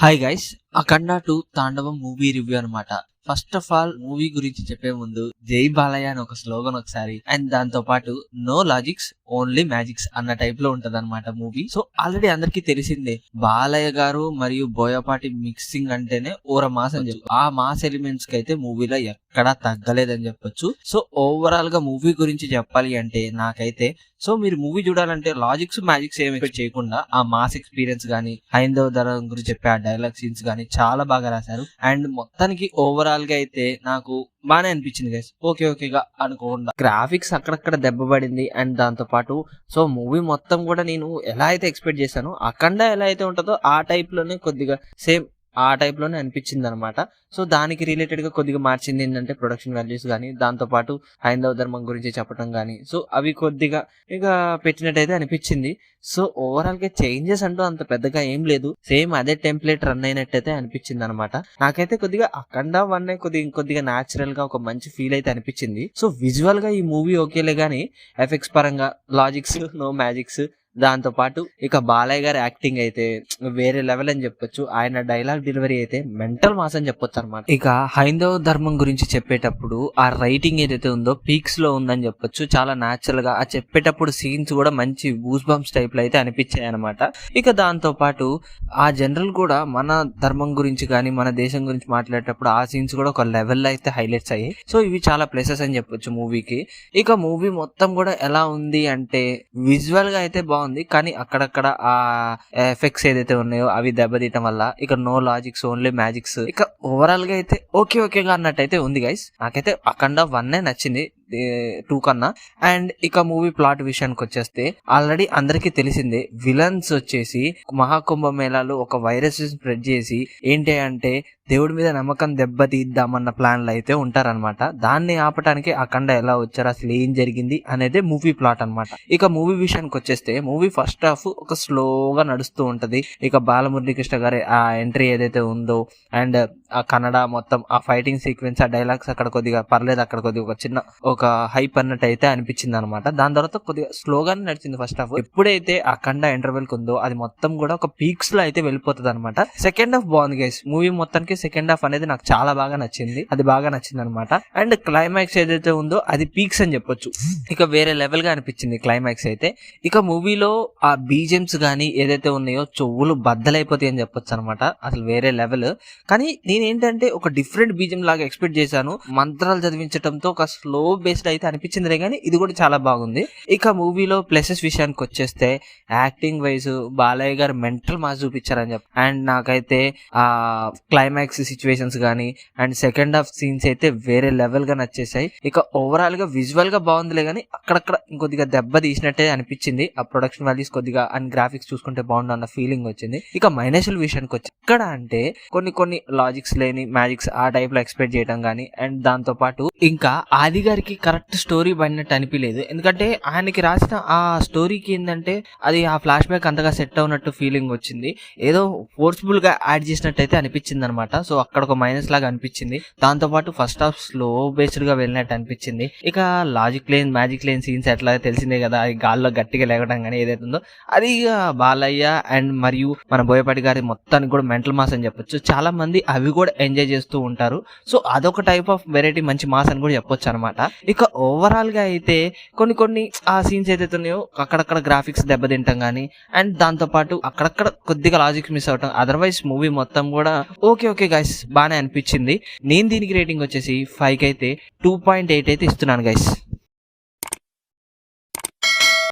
Hi guys, అఖండ 2 తాండవం movie review అనమాట. First of all movie గురించి చెప్పే ముందు జై బాలయ్య అని ఒక స్లోగన్ ఒకసారి, అండ్ దాంతో పాటు నో లాజిక్స్ ఓన్లీ మ్యాజిక్స్ అన్న టైప్ లో ఉంటది అనమాట మూవీ. సో ఆల్రెడీ అందరికి తెలిసిందే బాలయ్య గారు మరియు బోయపాటి మిక్సింగ్ అంటేనే ఓర మాస్ అని చెప్పు. ఆ మాస్ ఎలిమెంట్స్ కి అయితే మూవీలో ఎక్కడా తగ్గలేదని చెప్పొచ్చు. సో ఓవరాల్ గా మూవీ గురించి చెప్పాలి అంటే నాకైతే, సో మీరు మూవీ చూడాలంటే లాజిక్స్ మ్యాజిక్స్ ఏమి ఎక్స్పెక్ట్ చేయకుండా ఆ మాస్ ఎక్స్పీరియన్స్ గానీ, హైందవ ధరం గురించి చెప్పే ఆ డైలాగ్ సీన్స్ గానీ చాలా బాగా రాశారు. అండ్ మొత్తానికి ఓవరాల్ గా అయితే నాకు బానే అనిపించింది గైస్. ఓకేగా అనుకోకుండా గ్రాఫిక్స్ అక్కడక్కడ దెబ్బపడింది. అండ్ దాంతో పాటు సో మూవీ మొత్తం కూడా నేను ఎలా అయితే ఎక్స్పెక్ట్ చేశానో, అఖండ ఎలా అయితే ఉంటుందో ఆ టైప్ లోనే కొద్దిగా సేమ్ ఆ టైప్ లోనే అనిపించింది అనమాట. సో దానికి రిలేటెడ్ గా కొద్దిగా మార్చింది ఏంటంటే ప్రొడక్షన్ వాల్యూస్ కానీ, దాంతో పాటు హైందవ ధర్మం గురించి చెప్పడం కానీ, సో అవి కొద్దిగా ఇక పెట్టినట్టయితే అనిపించింది. సో ఓవరాల్ గా చేంజెస్ అంటూ అంత పెద్దగా ఏం లేదు, సేమ్ అదే టెంప్లెట్ రన్ అయినట్టయితే అనిపించింది అనమాట. నాకైతే కొద్దిగా అఖండ 1 కొద్దిగా న్యాచురల్ గా ఒక మంచి ఫీల్ అయితే అనిపించింది. సో విజువల్ గా ఈ మూవీ ఓకేలే గానీ, ఎఫెక్ట్స్ పరంగా లాజిక్స్ నో మ్యాజిక్స్, దాంతో పాటు ఇక బాలయ్య గారి యాక్టింగ్ అయితే వేరే లెవెల్ అని చెప్పొచ్చు. ఆయన డైలాగ్ డెలివరీ అయితే మెంటల్ మాస్ అని చెప్పొచ్చు అనమాట. ఇక హైందవ ధర్మం గురించి చెప్పేటప్పుడు ఆ రైటింగ్ ఏదైతే ఉందో పీక్స్ లో ఉందని చెప్పొచ్చు. చాలా న్యాచురల్ గా ఆ చెప్పేటప్పుడు సీన్స్ కూడా మంచి గూస్ బంప్స్ టైప్ లో అయితే అనిపించాయి అనమాట. ఇక దాంతో పాటు ఆ జనరల్ కూడా మన ధర్మం గురించి కానీ, మన దేశం గురించి మాట్లాడేటప్పుడు ఆ సీన్స్ కూడా ఒక లెవెల్ అయితే హైలైట్స్ అయ్యాయి. సో ఇవి చాలా ప్లేసెస్ అని చెప్పొచ్చు మూవీకి. ఇక మూవీ మొత్తం కూడా ఎలా ఉంది అంటే, విజువల్ గా అయితే బాగుంది, కానీ అక్కడక్కడ ఆ ఎఫెక్ట్స్ ఏదైతే ఉన్నాయో అవి దెబ్బతీయటం వల్ల ఇక నో లాజిక్స్ ఓన్లీ మ్యాజిక్స్, ఇక ఓవరాల్ గా అయితే ఓకేగా అన్నట్టయితే ఉంది గైస్. నాకైతే అఖండ 1 నచ్చింది 2 కన్నా. అండ్ ఇక మూవీ ప్లాట్ విషయానికి వచ్చేస్తే, ఆల్రెడీ అందరికీ తెలిసిందే విలన్స్ వచ్చేసి మహాకుంభ మేళాలో ఒక వైరస్ స్ప్రెడ్ చేసి ఏంటి అంటే దేవుడి మీద నమ్మకం దెబ్బతీద్దామన్న ప్లాన్లు అయితే ఉంటారనమాట. దాన్ని ఆపటానికి అఖండ ఎలా వచ్చారు, అసలు ఏం జరిగింది అనేది మూవీ ప్లాట్ అనమాట. ఇక మూవీ విషయానికి వచ్చేస్తే, మూవీ ఫస్ట్ హాఫ్ ఒక స్లోగా నడుస్తూ ఉంటది. ఇక బాలమురళీకృష్ణ గారి ఆ ఎంట్రీ ఏదైతే ఉందో, అండ్ ఆ కన్నడ మొత్తం ఆ ఫైటింగ్ సీక్వెన్స్, ఆ డైలాగ్స్ అక్కడ కొద్దిగా పర్లేదు, అక్కడ కొద్దిగా ఒక చిన్న ఒక హైప్ అన్నట్టు అయితే అనిపించింది అనమాట. దాని తర్వాత కొద్దిగా స్లోగానే నడిచింది ఫస్ట్ హాఫ్. ఎప్పుడైతే అఖండ ఇంటర్వెల్ ఉందో అది మొత్తం కూడా ఒక పీక్స్ లో అయితే వెళ్ళిపోతుంది అనమాట. సెకండ్ హాఫ్ బాగుంది గైస్. మూవీ మొత్తానికి సెకండ్ హాఫ్ అనేది నాకు చాలా బాగా నచ్చింది, అది బాగా నచ్చింది అనమాట. అండ్ క్లైమాక్స్ ఏదైతే ఉందో అది పీక్స్ అని చెప్పొచ్చు. ఇక వేరే లెవెల్ గా అనిపించింది క్లైమాక్స్ అయితే. ఇక మూవీలో ఆ బీజెమ్స్ గానీ ఏదైతే ఉన్నాయో చెవులు బద్దలైపోతాయి అని చెప్పొచ్చు అనమాట. అసలు వేరే లెవెల్. కానీ నేనేంటంటే ఒక డిఫరెంట్ బీజం లాగా ఎక్స్పెక్ట్ చేశాను. మంత్రాలు చదివించడంతో ఒక స్లో బేస్డ్ అయితే అనిపించింది, కానీ ఇది కూడా చాలా బాగుంది. ఇక మూవీలో ప్లసెస్ విషయానికి వచ్చేస్తే, యాక్టింగ్ వైజ్ బాలయ్య గారు మెంటల్ మాస్ చూపించారని చెప్పి. అండ్ నాకైతే ఆ క్లైమాక్స్ సిచ్యువేషన్స్ కానీ, అండ్ సెకండ్ హాఫ్ సీన్స్ అయితే వేరే లెవెల్ గా నచ్చేసాయి. ఇక ఓవరాల్ గా విజువల్ గా బాగుందిలే కానీ అక్కడక్కడ ఇంకొద్దిగా దెబ్బ తీసినట్టే అనిపించింది. ఆ ప్రొడక్షన్ వాల్యూస్ కొద్దిగా అండ్ గ్రాఫిక్స్ చూసుకుంటే బాగుండు అన్న ఫీలింగ్ వచ్చింది. ఇక మైనస్ల విషయానికి వచ్చి, ఇక్కడ అంటే కొన్ని లాజిక్స్ లేని మ్యాజిక్స్ ఆ టైప్ లో ఎక్స్పెక్ట్ చేయడం కానీ, అండ్ దాంతో పాటు ఇంకా ఆది గారికి కరెక్ట్ స్టోరీ పడినట్టు అనిపించలేదు. ఎందుకంటే ఆయనకి రాసిన ఆ స్టోరీకి ఏంటంటే అది ఆ ఫ్లాష్ బ్యాక్ అంతగా సెట్ అవునట్టు ఫీలింగ్ వచ్చింది. ఏదో ఫోర్స్ఫుల్ గా యాడ్ చేసినట్టు అనిపించింది అనమాట. సో అక్కడ ఒక మైనస్ లాగా అనిపించింది. దాంతో పాటు ఫస్ట్ హాఫ్ స్లో బేస్డ్ గా వెళ్ళినట్టు అనిపించింది. ఇక లాజిక్ లేని మ్యాజిక్ లేని సీన్స్ ఎట్లా తెలిసిందే కదా, అది గాల్లో గట్టిగా లేగడం కానీ ఏదైతే ఉందో అది బాలయ్య అండ్ మరియు మన బోయపాటి గారి మొత్తానికి కూడా మెంటల్ మాస్ అని చెప్పొచ్చు. చాలా మంది అవి కూడా ఎంజాయ్ చేస్తూ ఉంటారు. సో అదొక టైప్ ఆఫ్ వెరైటీ మంచి మాస్ అని కూడా చెప్పొచ్చు అనమాట. ఇక ఓవరాల్ గా అయితే కొన్ని ఆ సీన్స్ ఏదైతే ఉన్నాయో అక్కడక్కడ గ్రాఫిక్స్ దెబ్బతింటాం కానీ, అండ్ దాంతో పాటు అక్కడక్కడ కొద్దిగా లాజిక్స్ మిస్ అవటం, అదర్వైజ్ మూవీ మొత్తం కూడా ఓకే గైస్ బానే అనిపించింది. నేను దీనికి రేటింగ్ వచ్చేసి 5 అయితే 2.8 అయితే ఇస్తున్నాను గైస్.